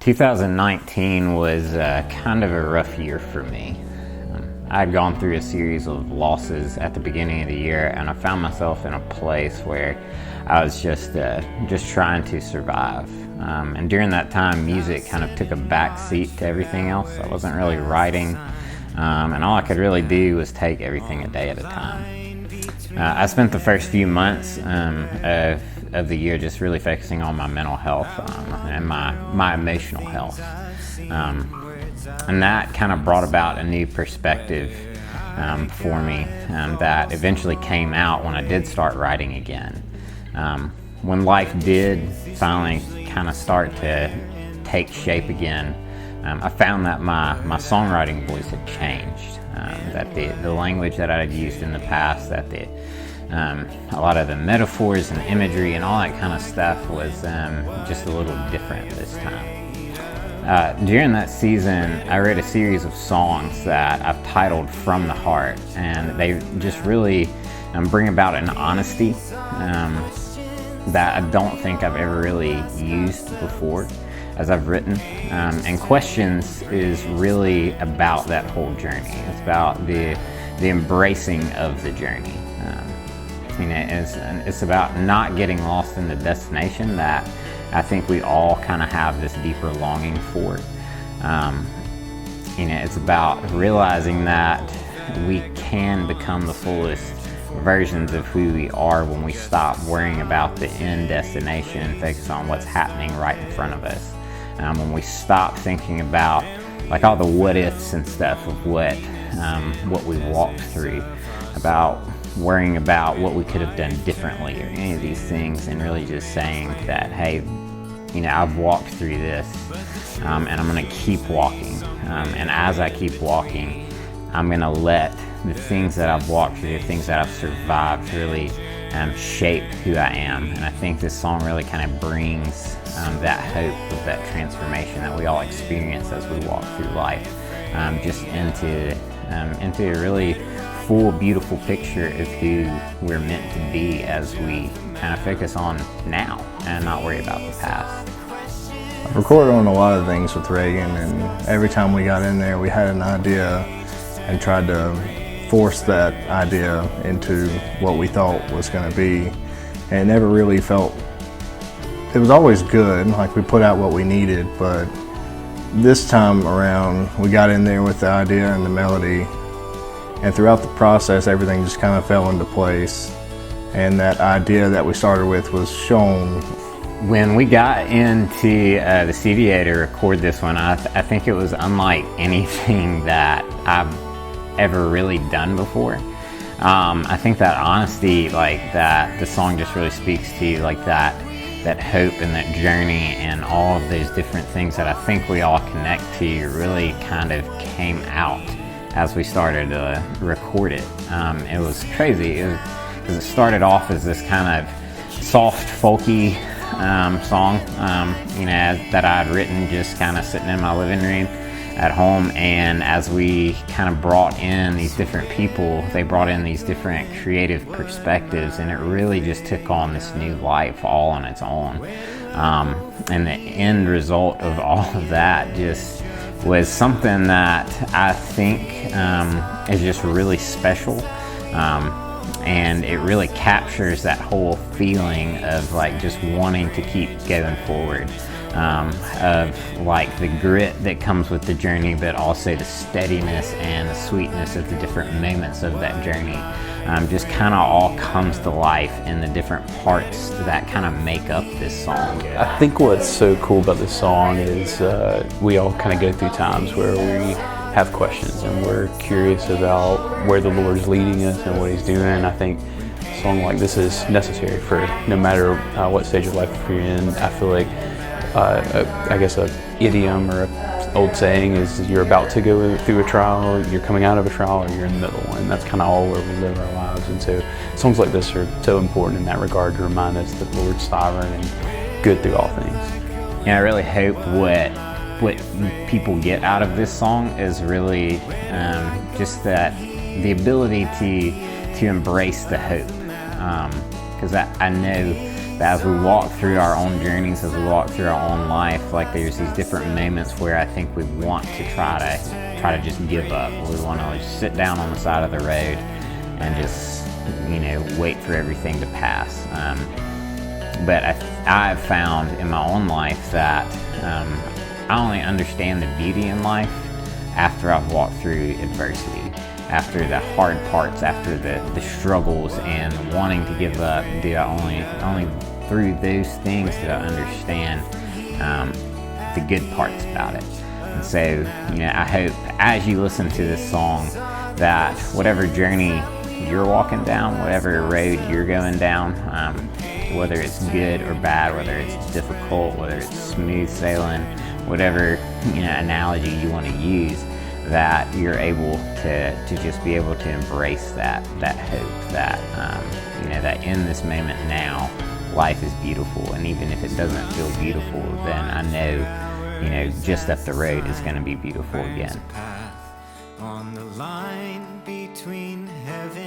2019 was kind of a rough year for me. I'd gone through a series of losses at the beginning of the year, and I found myself in a place where I was just trying to survive. And during that time, music kind of took a back seat to everything else. I wasn't really writing, and all I could really do was take everything a day at a time. I spent the first few months of the year just really focusing on my mental health and my emotional health. And that kind of brought about a new perspective for me that eventually came out when I did start writing again. When life did finally kind of start to take shape again, I found that my songwriting voice had changed, that the language that I had used in the past, that a lot of the metaphors and imagery and all that kind of stuff was just a little different this time. During that season, I wrote a series of songs that I've titled From the Heart, and they just really bring about an honesty that I don't think I've ever really used before as I've written. And Questions is really about that whole journey. It's about the embracing of the journey. It's about not getting lost in the destination that I think we all kind of have this deeper longing for. It's about realizing that we can become the fullest versions of who we are when we stop worrying about the end destination and focus on what's happening right in front of us. When we stop thinking about like all the what ifs and stuff of what we walked through, about worrying about what we could have done differently or any of these things, and really just saying that, hey, I've walked through this, and I'm going to keep walking. And as I keep walking, I'm going to let the things that I've walked through, the things that I've survived, really shape who I am. And I think this song really kind of brings that hope of that transformation that we all experience as we walk through life, just into a really full, beautiful picture of who we're meant to be as we kind of focus on now and not worry about the past. I've recorded on a lot of things with Reagan, and every time we got in there, we had an idea and tried to force that idea into what we thought was going to be, and it never really felt, it was always good, like we put out what we needed, but this time around we got in there with the idea and the melody, and throughout the process everything just kind of fell into place, and that idea that we started with was shown. When we got into the studio to record this one, I think it was unlike anything that I've ever really done before. I think that honesty, like that the song just really speaks to, like that hope and that journey and all of those different things that I think we all connect to really kind of came out as we started to record it. It was crazy because it started off as this kind of soft, folky song that I had written just kind of sitting in my living room at home, and as we kind of brought in these different people, they brought in these different creative perspectives, and it really just took on this new life all on its own. And the end result of all of that just was something that I think is just really special. And it really captures that whole feeling of like just wanting to keep going forward, of like the grit that comes with the journey, but also the steadiness and the sweetness of the different moments of that journey. Just kind of all comes to life in the different parts that kind of make up this song. I think what's so cool about this song is we all kind of go through times where we have questions and we're curious about where the Lord is leading us and what He's doing. I think a song like this is necessary for no matter what stage of life you're in. I feel like I guess a idiom or a old saying is you're about to go through a trial, you're coming out of a trial, or you're in the middle, and that's kind of all where we live our lives. And so songs like this are so important in that regard to remind us that the Lord's sovereign and good through all things. Yeah, I really hope what people get out of this song is really just that the ability to embrace the hope, because I know But as we walk through our own journeys, as we walk through our own life, like there's these different moments where I think we want to try to just give up. We want to just sit down on the side of the road and just, wait for everything to pass. But I've found in my own life that I only understand the beauty in life after I've walked through adversity, after the hard parts, after the struggles and wanting to give up. Only through those things do I understand the good parts about it. And so, I hope as you listen to this song that whatever journey you're walking down, whatever road you're going down, whether it's good or bad, whether it's difficult, whether it's smooth sailing, whatever analogy you want to use, that you're able to just be able to embrace that hope, that that in this moment now, life is beautiful, and even if it doesn't feel beautiful, then I know, just up the road is going to be beautiful again. On the line between heaven